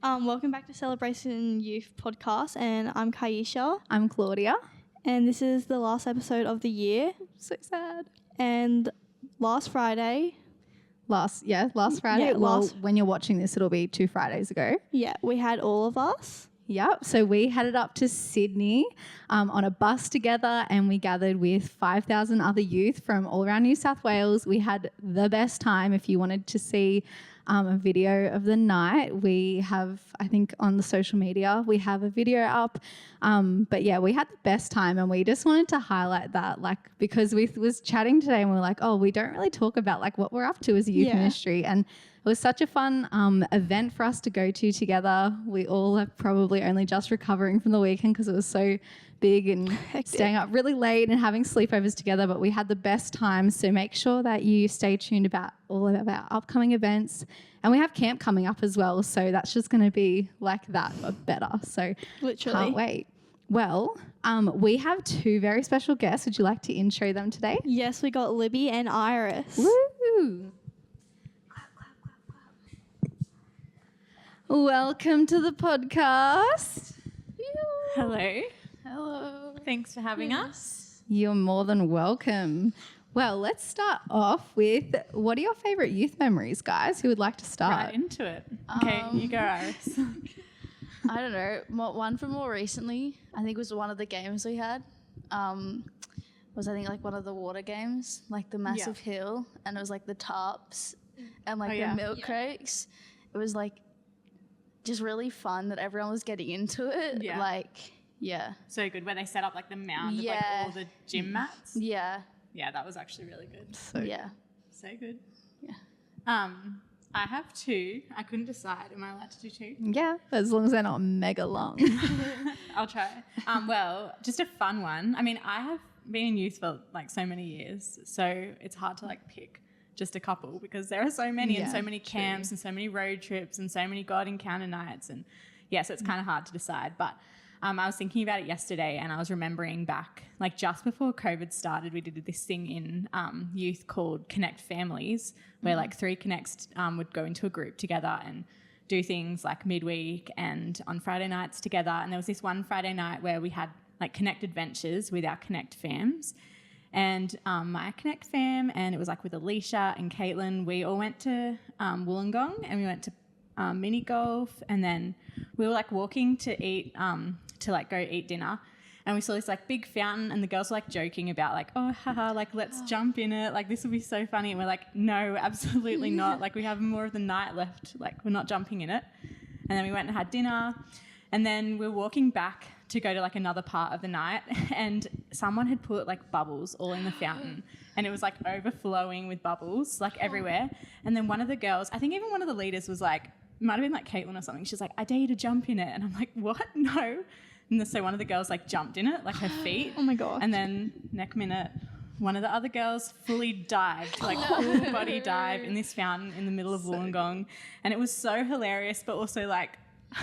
Welcome back to Celebration Youth Podcast, and I'm Kaisha, I'm Claudia. and this is the last episode of the year. So sad. And last Friday, Last Friday. Yeah, well, when you're watching this, it'll be 2 Fridays ago. we had all of us. Yep. So we headed up to Sydney on a bus together, and we gathered with 5,000 other youth from all around New South Wales. We had the best time. If you wanted to see a video of the night, we have, I think on the social media, we have a video up. But yeah, we had the best time, and we just wanted to highlight that, like, because we was chatting today and we were like, oh, we don't really talk about like what we're up to as a youth ministry. And it was such a fun event for us to go to together. We all are probably only just recovering from the weekend because it was so big and staying up really late and having sleepovers together, but we had the best time. So make sure that you stay tuned about all of our upcoming events. And we have camp coming up as well, so that's just going to be like that, but better. So Literally. can't wait. Well, we have 2 very special guests. Would you like to intro them today? Yes, we got Libby and Iris. Woo! Welcome to the podcast. Hello. Hello. Thanks for having us. You're more than welcome. Well, let's start off with, what are your favourite youth memories, guys? Who would like to start? Right into it. Okay, you go, Iris. I don't know. One from more recently, I think was one of the games we had. Was I think like one of the water games, like the massive hill, and it was like the tarps and like the milk crates. It was like just really fun that everyone was getting into it. Yeah. Like, yeah. So good, where they set up like the mound of like Yeah. all the gym mats. Yeah. Yeah, that was actually really good. Yeah. So good. Yeah. I have 2. I couldn't decide. Am I allowed to do 2? Yeah, as long as they're not mega long. I'll try. Well, just a fun one. I mean, I have been in youth for like so many years, so it's hard to like pick just a couple because there are so many and so many camps and so many road trips and so many God encounter nights, and so it's kind of hard to decide. But I was thinking about it yesterday, and I was remembering back, like just before COVID started, we did this thing in youth called Connect Families, where like 3 connects would go into a group together and do things like midweek and on Friday nights together. And there was this one Friday night where we had like Connect Adventures with our Connect fams. And my Connect fam, and it was like with Alicia and Caitlin, we all went to Wollongong, and we went to mini golf, and then we were like walking to eat, to like go eat dinner, and we saw this like big fountain, and the girls were like joking about like, oh haha, like let's jump in it, like this will be so funny, and we're like, no, absolutely not, like we have more of the night left, like we're not jumping in it. And then we went and had dinner, and then we were walking back to go to like another part of the night, and someone had put like bubbles all in the fountain, and it was like overflowing with bubbles like everywhere. And then one of the girls, I think even one of the leaders was like, might have been like Caitlin or something, she's like, I dare you to jump in it. And I'm like, what? No. And so one of the girls like jumped in it, like her feet. Oh my gosh. And then next minute, one of the other girls fully dived, like full body dive in this fountain in the middle of Wollongong. And it was so hilarious, but also like,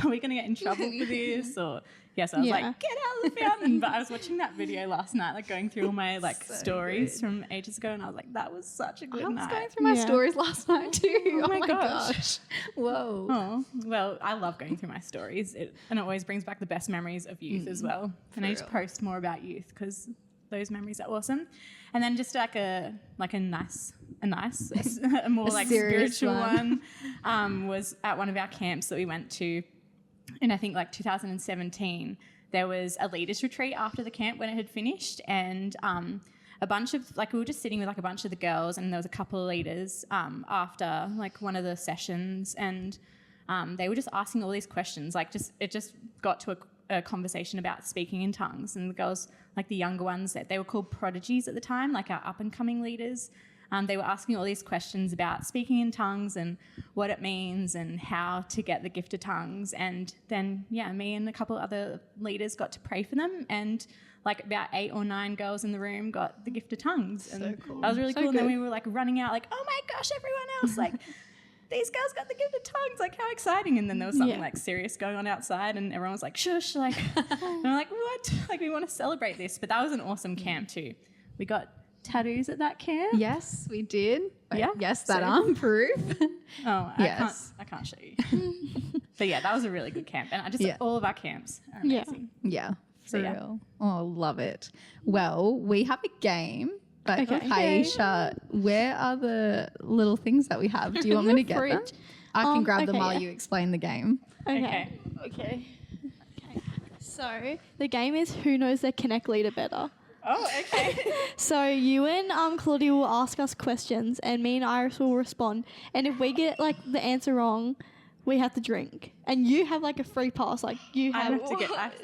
are we going to get in trouble for this? Or so I was like, get out of the fountain. But I was watching that video last night, like going through all my like stories from ages ago, and I was like, that was such a good night. I was going through my stories last night too. Oh my gosh. Whoa. Oh, well, I love going through my stories, and it always brings back the best memories of youth as well. And I need to post more about youth because those memories are awesome. And then just like a more like spiritual one was at one of our camps that we went to. In I think like 2017, there was a leaders retreat after the camp when it had finished, and a bunch of like, we were just sitting with like a bunch of the girls, and there was a couple of leaders after like one of the sessions, and they were just asking all these questions. Like it just got to a conversation about speaking in tongues, and the girls, like the younger ones, they were called prodigies at the time, like our up and coming leaders. They were asking all these questions about speaking in tongues and what it means and how to get the gift of tongues. And then, me and a couple of other leaders got to pray for them, and like about 8 or 9 girls in the room got the gift of tongues. And that was really cool. And then we were like running out like, oh my gosh, everyone else, like these girls got the gift of tongues, like how exciting. And then there was something like serious going on outside, and everyone was like, shush, like, and I'm like, what? Like we want to celebrate this. But that was an awesome camp too. We got tattoos at that camp? Yes, we did. Yeah. Yes, that arm proof. Oh, yes. I can't show you. But yeah, that was a really good camp. And I just, all of our camps are Yeah. amazing. Yeah, for So, yeah. real. Oh, love it. Well, we have a game, but Okay. Aisha, where are the little things that we have? Do you want me to get them? Fridge. I can grab them okay, while yeah. you explain the game. Okay. Okay. So the game is who knows their Connect leader better. Oh, okay. So you and Claudia will ask us questions, and me and Iris will respond. And if we get like the answer wrong, we have to drink. And you have like a free pass. Like you I have.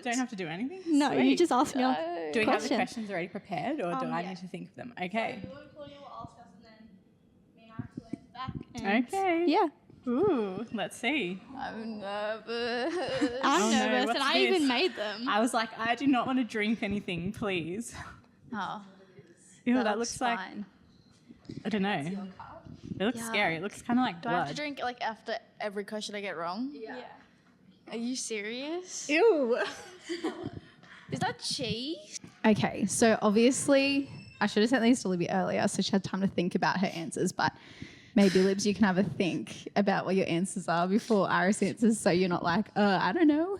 don't have to do anything? No, you Sweet. just ask me. Do we have the question. questions already prepared or do I need to think of them? Okay. You and Claudia will ask us, and then me and Iris will answer back. Okay. Yeah. Ooh, let's see. I'm nervous. I'm Oh, no, nervous, what's and I this? even made them. I was like, I do not want to drink anything, please. Oh, Ew, that looks like, fine. I don't know. It looks Yeah. scary. It looks kind of like Do I have to blood. drink like after every question I get wrong? Yeah. Are you serious? Ew. Is that cheese? Okay, so obviously, I should have sent these to Libby earlier so she had time to think about her answers, but maybe, Libs, you can have a think about what your answers are before Iris answers so you're not like, I don't know.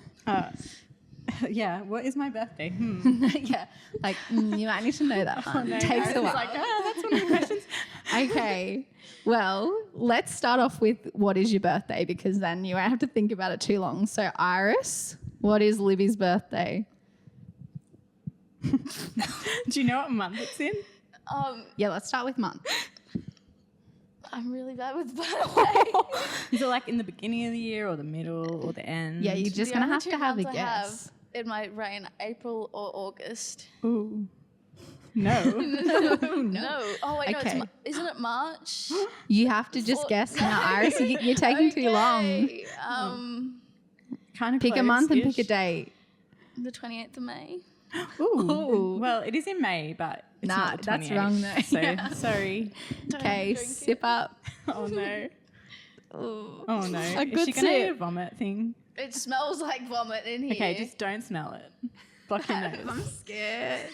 Yeah, what is my birthday? Yeah, like, you might need to know that one. No, It takes Iris a is while. like, that's one of the questions. Okay, well, let's start off with what is your birthday because then you won't have to think about it too long. So, Iris, what is Libby's birthday? Do you know what month it's in? Yeah, let's start with month. I'm really bad with birthday. Is it like in the beginning of the year or the middle or the end? Yeah, you're just The going to only have two to have a months I guess. in my brain, April or August. Ooh. No. No. Oh wait, no. Okay. Isn't it March? You have to just guess now, Iris. You're taking too long. Okay, Kind of Pick a month and pick a close-ish. date. the 28th of May. Ooh. Well, it is in May, but it's Nah, not the that's 28th, wrong though. So Yeah. sorry. Okay, sip up. Oh no. Oh no. A Is good she gonna eat a sip. vomit thing? It smells like vomit in here. Okay, just don't smell it. Block your nose. I'm scared.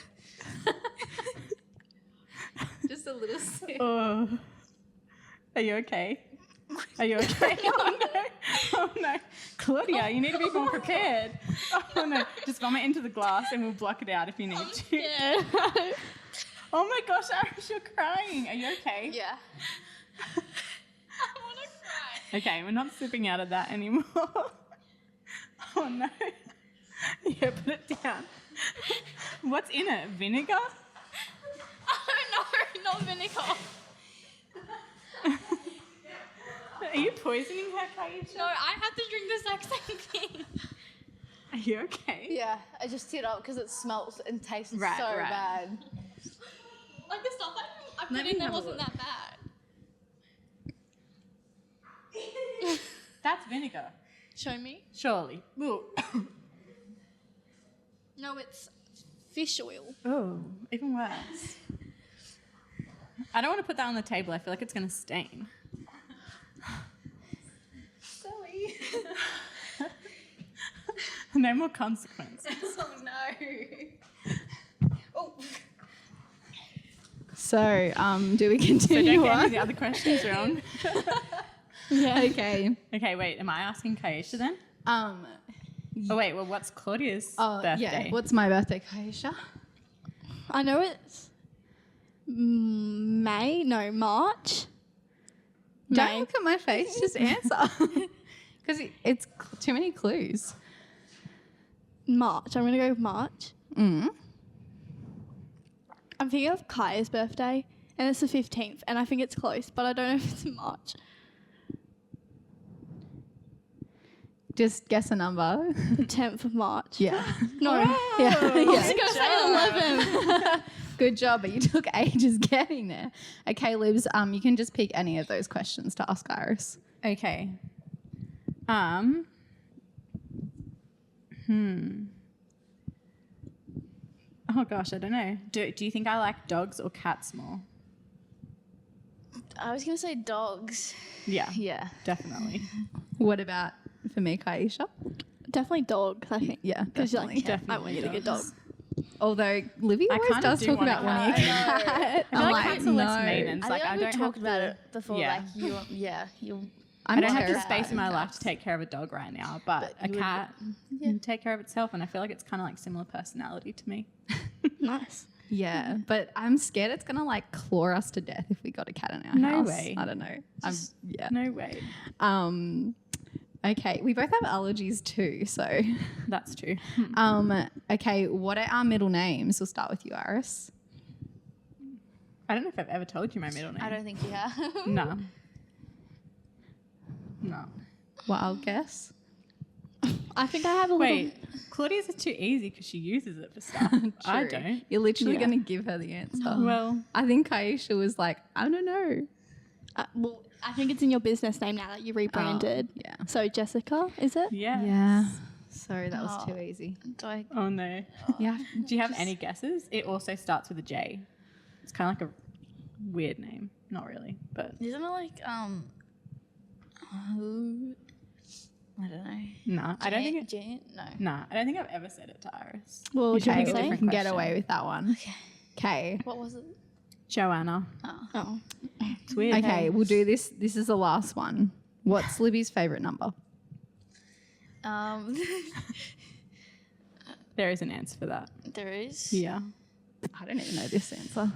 Just a little sip. Oh. Are you okay? Are you okay? Oh no. Oh no. Claudia, you need to be more prepared. Oh no. Just vomit into the glass and we'll block it out if you need to. Yeah. Oh my gosh, Iris, you're crying. Are you okay? Yeah. Okay, we're not sipping out of that anymore. Oh no. Yeah, put it down. What's in it? Vinegar? Oh no, not vinegar. Are you poisoning her, Kaisha? No, I have to drink the exact same thing. Are you okay? Yeah, I just teared up because it smells and tastes Right, so right. bad. Like the stuff I Let put me in there have a wasn't look. that bad. That's vinegar. Show me. Surely. Ooh. No, it's fish oil. Oh, even worse. I don't want to put that on the table. I feel like it's going to stain. Silly. No more consequences. Oh no. Oh. So, do we So continue don't get any of on? the other questions wrong. Yeah. Okay. Okay, wait. Am I asking Kaisha then? Um. Oh, wait. Well, what's Claudia's birthday? Yeah. What's my birthday, Kaisha? I know it's May. No, March. Don't May. look at my face. Just answer. Because it's too many clues. March. I'm gonna go with March. Mm. I'm thinking of Kaya's birthday, and it's the 15th, and I think it's close, but I don't know if it's in March. Just guess a number. The 10th of March. Yeah. No. Yeah. I was yeah. gonna say 11th. Good job, but you took ages getting there. Okay, Libs, you can just pick any of those questions to ask Iris. Okay. Oh gosh, I don't know. Do you think I like dogs or cats more? I was gonna say dogs. Yeah, Yeah. definitely. What about for me, Kaisha? Definitely dogs, I think. Yeah, Because you're like, definitely. I want you to get a dog. Although Livy I always kind of does do talk want a about wanting a cat. cat. I feel I'm like cats are less no. maintenance. I Like think I we don't talked have about to- it before. Yeah. Like you I don't have the terrified space in my of life cats. to take care of a dog right now, but a you would- cat can take care of itself, and I feel like it's kind of like similar personality to me. Nice. Yeah, but I'm scared it's gonna like claw us to death if we got a cat in our No house. way. I don't know. Yeah. No way. Okay, we both have allergies too, so That's true. okay, what are our middle names? We'll start with you, Iris. I don't know if I've ever told you my middle name. I don't think you have. No. No. Wild guess. I think I have a little. Wait, Claudia's is too easy because she uses it for stuff. I True. don't. You're literally Yeah. gonna give her the answer. Well, I think Kaisha was like, I don't know. Well, I think it's in your business name now that you rebranded. Yeah. So Jessica, is it? yeah. Yeah. Sorry, that was Oh. too easy. Do I? Oh no. Yeah. Do you have any guesses? It also starts with a J. It's kind of like a weird name. Not really, but Isn't it like I don't know. no. I don't think it. Jane? No. Nah, I don't think I've ever said it to Iris. Well, You should Okay, pick a we different can get question. away with that one. Okay. Okay. What was it? Joanna. Oh. Oh. It's weird. Okay, hey? we'll do this. This is the last one. What's Libby's favorite number? There is an answer for that. There is. Yeah. I don't even know this answer.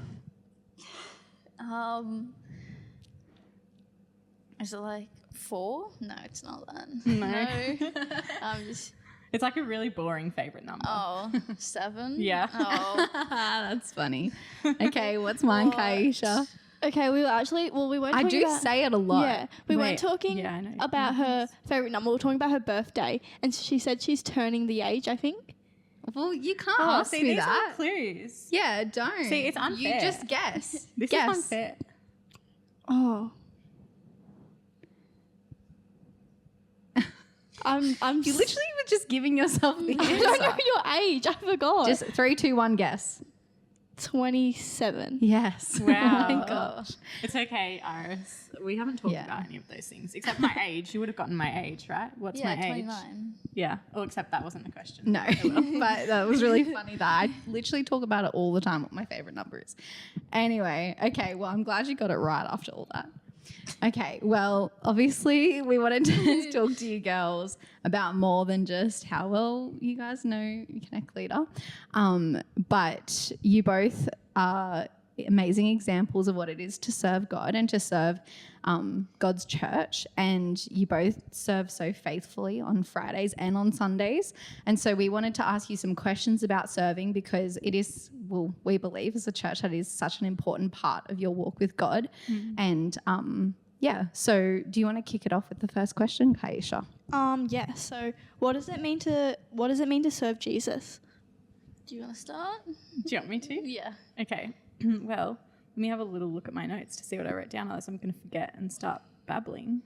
Is it like 4? No, it's not that. No. Just, It's like a really boring favorite number. 7. Yeah. Oh. That's funny. Okay, what's mine, What? Kaisha? Okay, we were actually. Well, we weren't. I talking do about, say it a lot. Yeah, we weren't Wait, talking yeah, I know. about her favorite number. We were talking about her birthday, and she said she's turning the age. I think. Well, you can't Oh, ask see, me these that. are clues. Yeah, don't. See, it's You unfair. just guess. This guess. is unfair. Oh. I'm. You literally were just giving yourself the I don't know answer. your age. I forgot. Just 3, 2, 1, guess. 27. Yes. Wow. Oh my gosh. It's okay, Iris. We haven't talked Yeah. about any of those things except my age. You would have gotten my age, right? What's Yeah, my age? 29. Yeah. Oh, except that wasn't the question. No, but that was really funny that I literally talk about it all the time what my favorite number is. Anyway, okay, well, I'm glad you got it right after all that. Okay, well, obviously we wanted to talk to you girls about more than just how well you guys know Connect Leader. But you both are amazing examples of what it is to serve God and to serve God's church. And you both serve so faithfully on Fridays and on Sundays. And so we wanted to ask you some questions about serving because it is, well, we believe as a church that is such an important part of your walk with God. And yeah, so do you want to kick it off with the first question, Kaisha? Yeah. So, what does it mean to serve Jesus? Do you want to start? Do you want me to? Yeah. Okay. Well, let me have a little look at my notes to see what I wrote down, otherwise I'm going to forget and start babbling.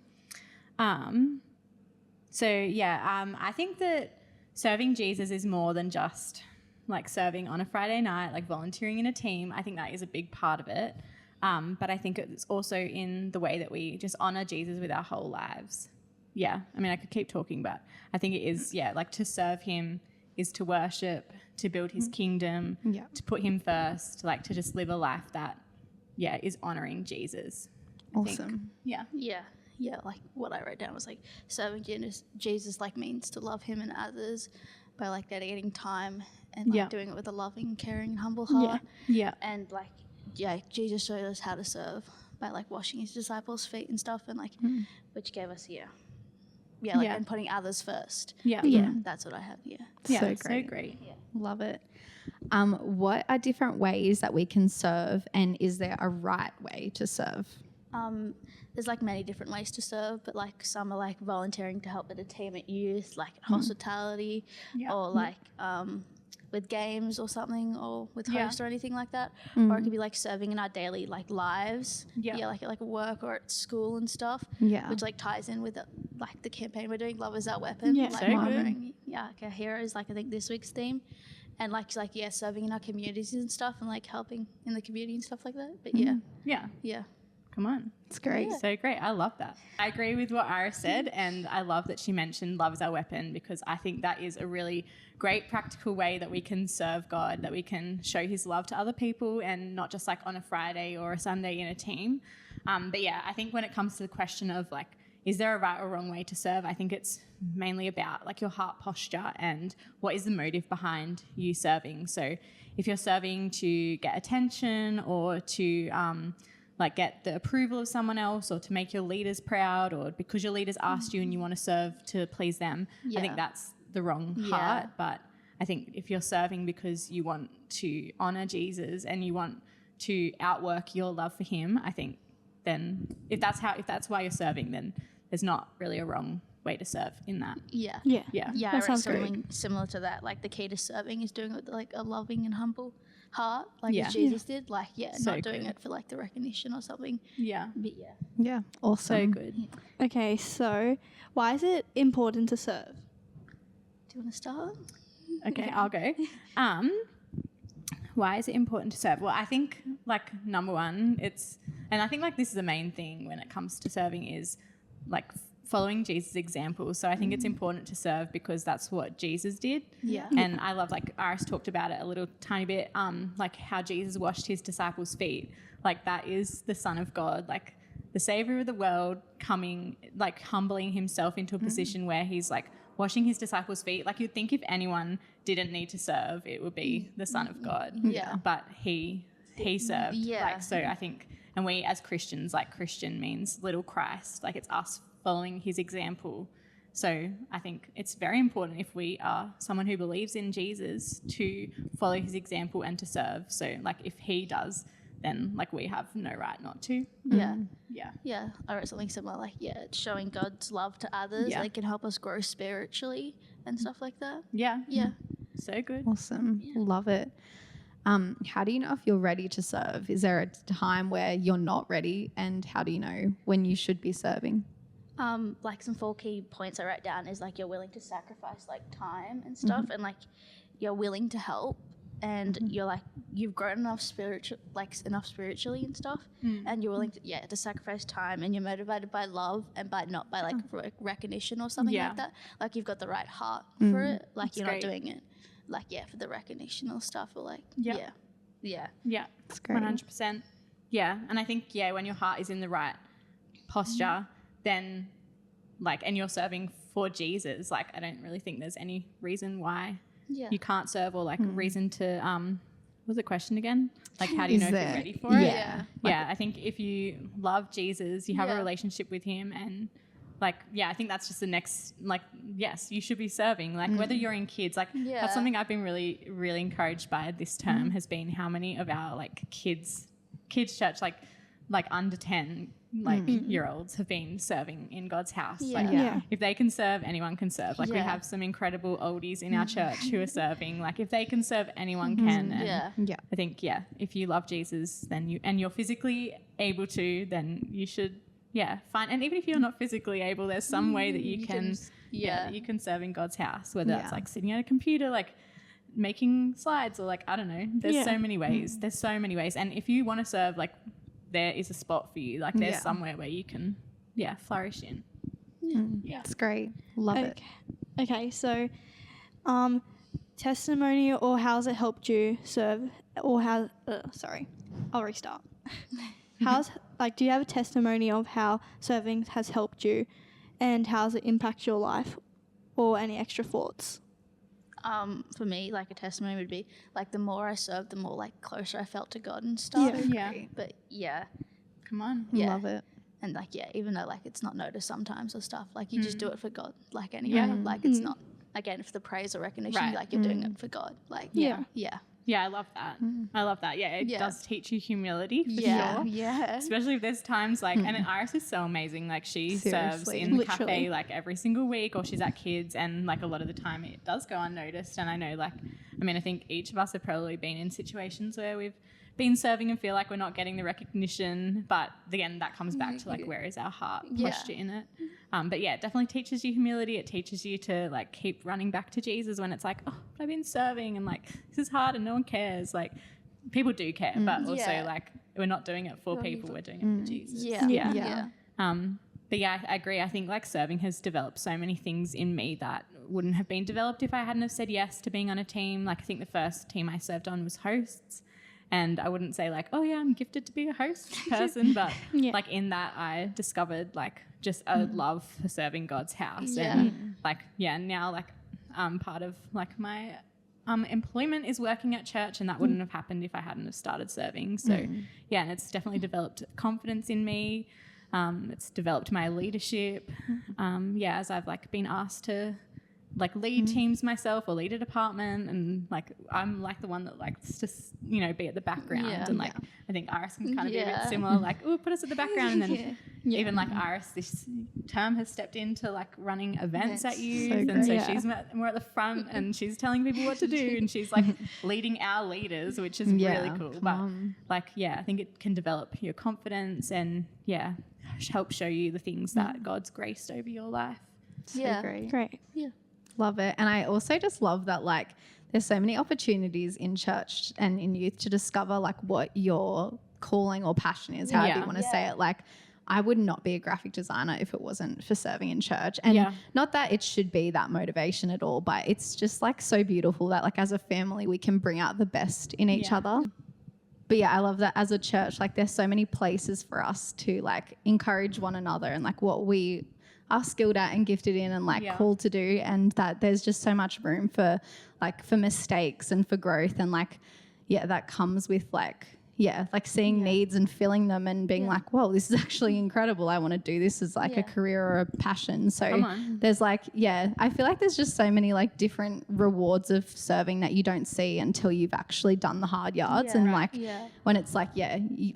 I think that serving Jesus is more than just like serving on a Friday night, like volunteering in a team. I think that is a big part of it. But I think it's also in the way that we just honor Jesus with our whole lives. Yeah, I mean, I could keep talking, but I think it is, like to serve him is to worship, to build his kingdom, Yeah. to put him first, like to just live a life that, is honoring Jesus. I think. Awesome. Yeah. Yeah, like what I wrote down was like serving Jesus like means to love him and others by like dedicating time and like Yeah. doing it with a loving, caring, humble heart. Yeah. And like Jesus showed us how to serve by like washing his disciples' feet and stuff, and like which gave us and putting others first. Yeah. Yeah, that's what I have. Yeah. Yeah. So So great. great. Love it. What are different ways that we can serve, and is there a right way to serve? There's like many different ways to serve, but like some are like volunteering to help with a team at youth, like hospitality, Yeah. or like with games or something, or with Yeah. host or anything like that. Or it could be like serving in our daily like lives, Yeah. like at work or at school and stuff. Yeah. Which like ties in with like the campaign we're doing, Love Is Our Weapon. Yeah. like So good. honoring, like our heroes, like I think this week's theme. And like serving in our communities and stuff, and like helping in the community and stuff like that. But Yeah. Come on. It's great. So great. I love that. I agree with what Iris said, and I love that she mentioned love is our weapon, because I think that is a really great practical way that we can serve God, that we can show his love to other people, and not just like on a Friday or a Sunday in a team. I think when it comes to the question of like, is there a right or wrong way to serve? I think it's mainly about like your heart posture and what is the motive behind you serving. So if you're serving to get attention or to like get the approval of someone else or to make your leaders proud or because your leaders asked you and you want to serve to please them, I think that's the wrong heart. But I think if you're serving because you want to honor Jesus and you want to outwork your love for him, I think then if that's why you're serving, then there's not really a wrong way to serve in that. Yeah. Yeah. Yeah. Yeah, That I read sounds great. something similar to that. Like the key to serving is doing it with like a loving and humble heart, like Yeah. as Jesus did. Like, So not doing good. it for like the recognition or something. Yeah. But yeah. Yeah, awesome. So good. Okay, so why is it important to serve? Do you want to start? Okay, I'll go. Why is it important to serve? Well, I think like number one, and I think like this is the main thing when it comes to serving is like following Jesus' example. So I think it's important to serve because that's what Jesus did. Yeah. And I love, like Iris talked about it a little tiny bit, like how Jesus washed his disciples' feet. Like that is the Son of God, like the Savior of the world coming, like humbling himself into a position where he's like washing his disciples' feet. Like you'd think if anyone didn't need to serve, it would be the Son of God. Yeah. But he served. Yeah. Like, so I think, and we as Christians, like Christian means little Christ, like it's us following his example. So I think it's very important if we are someone who believes in Jesus to follow his example and to serve. So like if he does, then like we have no right not to. Yeah. Yeah. Yeah. I wrote something similar, like, it's showing God's love to others. Yeah. Like, can help us grow spiritually and stuff like that. Yeah. Yeah. So good. Awesome. Love it. How do you know if you're ready to serve? Is there a time where you're not ready? And how do you know when you should be serving? Like some 4 key points I wrote down is like you're willing to sacrifice like time and stuff, and like you're willing to help, and you're like you've grown enough spiritually and stuff, and you're willing to sacrifice time, and you're motivated by love and by not by like recognition or something Yeah. like that. Like you've got the right heart for it. Like you're great. not doing it like for the recognition or stuff, or like Yeah. yeah. Yeah. That's great. 100%. Yeah. And I think, when your heart is in the right posture, then like, and you're serving for Jesus, like, I don't really think there's any reason why Yeah. you can't serve or like reason to, what was the question again? Like, how do you Is know if there- you're ready for it? Yeah. Yeah. I think if you love Jesus, you have a Yeah. relationship with him, and like, I think that's just the next, like, yes, you should be serving. Like, whether you're in kids, like, Yeah. that's something I've been really, really encouraged by this term has been how many of our, like, kids church, like under 10, like, year olds have been serving in God's house. Like, Yeah. if they can serve, anyone can serve. Like, we Yeah. have some incredible oldies in our church who are serving. Like, if they can serve, anyone can. And Yeah. Yeah. I think, if you love Jesus, then you're physically able to, then you should, find. And even if you're not physically able, there's some way that you can that you can serve in God's house, whether that's Yeah. like sitting at a computer, like making slides, or like, I don't know. There's Yeah. so many ways. There's so many ways. And if you want to serve, like, there is a spot for you. Like, there's Yeah. somewhere where you can, flourish in. That's great. Love it. Okay, so testimony or how's it helped you serve, or how I'll restart. Do you have a testimony of how serving has helped you, and how's it impact your life, or any extra thoughts? For me, like a testimony would be like the more I served, the more like closer I felt to God and stuff. Yeah. But yeah, Come on. yeah. Love it. And like even though like it's not noticed sometimes or stuff, like you just do it for God. Like anyway, Yeah. like it's not again for the praise or recognition. Right. Like you're doing it for God. Like Yeah. yeah, Yeah, I love that. I love that. Yeah, it Yeah. does teach you humility for yeah, sure. yeah. Especially if there's times like, and Iris is so amazing. Like she serves Seriously. in the Literally. cafe like every single week, or she's at kids, and like a lot of the time it does go unnoticed. And I know, like, I think each of us have probably been in situations where we've been serving and feel like we're not getting the recognition. But again, that comes back to like, where is our heart Yeah. posture in it? But yeah, it definitely teaches you humility. It teaches you to like keep running back to Jesus when it's like, oh, but I've been serving and like this is hard and no one cares. Like people do care, but also Yeah. like we're not doing it for people, we're doing it for Jesus. Yeah. Yeah. Yeah. But yeah, I agree. I think like serving has developed so many things in me that wouldn't have been developed if I hadn't have said yes to being on a team. Like I think the first team I served on was hosts. And I wouldn't say like, oh yeah, I'm gifted to be a host person, but Yeah. like in that I discovered like just a love for serving God's house. Yeah. And like, now like part of like my employment is working at church, and that wouldn't have happened if I hadn't have started serving. So yeah, and it's definitely developed confidence in me. It's developed my leadership. As I've like been asked to like lead teams myself or lead a department, and like I'm like the one that likes to be at the background. Yeah. And like I think Iris can kind of be a bit Yeah. similar, like, oh, put us at the background. And then even like Iris this term has stepped into like running events at youth, and great. so Yeah. she's more at the front and she's telling people what to do, and she's like leading our leaders, which is really cool. But like I think it can develop your confidence and help show you the things that God's graced over your life. So Yeah. great. Great. Love it. And I also just love that like there's so many opportunities in church and in youth to discover like what your calling or passion is, however you Yeah. want to say it. Like I would not be a graphic designer if it wasn't for serving in church. And not that it should be that motivation at all, but it's just like so beautiful that like as a family we can bring out the best in each other. But I love that as a church, like there's so many places for us to like encourage one another and like what we are skilled at and gifted in and like called to do, and that there's just so much room for mistakes and for growth, and like that comes with like seeing needs and filling them and being like, whoa, this is actually incredible. I want to do this as like a career or a passion. So there's like, I feel like there's just so many like different rewards of serving that you don't see until you've actually done the hard yards. And like when it's like,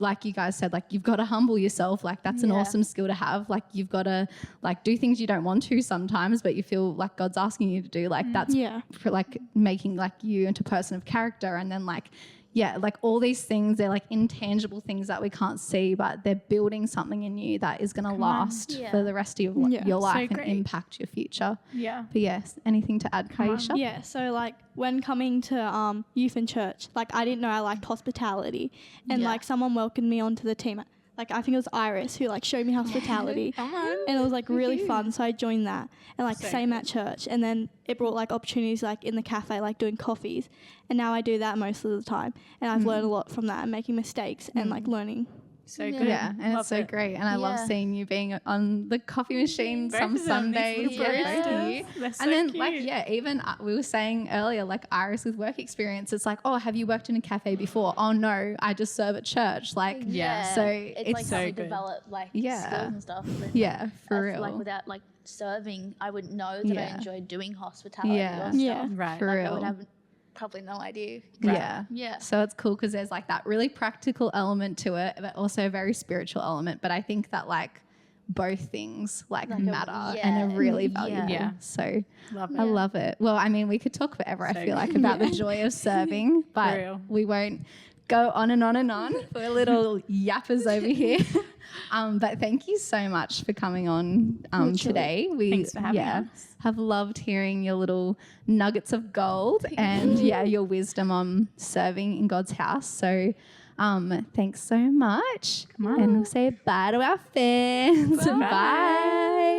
like you guys said, like you've got to humble yourself. Like that's an awesome skill to have. Like you've got to like do things you don't want to sometimes, but you feel like God's asking you to do. Like that's like making like you into a person of character. And then like, like all these things, they're like intangible things that we can't see, but they're building something in you that is going to last for the rest of your life and impact your future. Yeah. But yes, anything to add, Kaisha? Yeah, so like when coming to youth and church, like I didn't know I liked hospitality, and like someone welcomed me onto the team. Like I think it was Iris who like showed me hospitality, and it was like really fun. So I joined that, and like same at church, and then it brought like opportunities like in the cafe, like doing coffees, and now I do that most of the time, and I've learned a lot from that and making mistakes and like learning. So good. Yeah, and it's so great. And I love seeing you being on the coffee machine some Sundays. Both of you. They're so And then cute. like, even we were saying earlier, like Iris with work experience, it's like, oh, have you worked in a cafe before? Oh no, I just serve at church. Like, so it's like so how we good. develop like Yeah. skills and stuff. And yeah, for I real. feel like without like serving, I wouldn't know that I enjoyed doing hospitality Yeah. or stuff. Yeah. Right. For Like real. I would have probably no idea. Yeah. Yeah. So it's cool because there's like that really practical element to it, but also a very spiritual element. But I think that like both things like matter and are really valuable. Yeah. So Love it. I love it. Well, I mean, we could talk forever, I feel like, about the joy of serving, but real. we won't go on and on and on. We're little yappers over here. But thank you so much for coming on today. We Thanks for having us. have loved hearing your little nuggets of gold and your wisdom on serving in God's house. So thanks so much. Come on. And we'll say bye to our fans. Bye.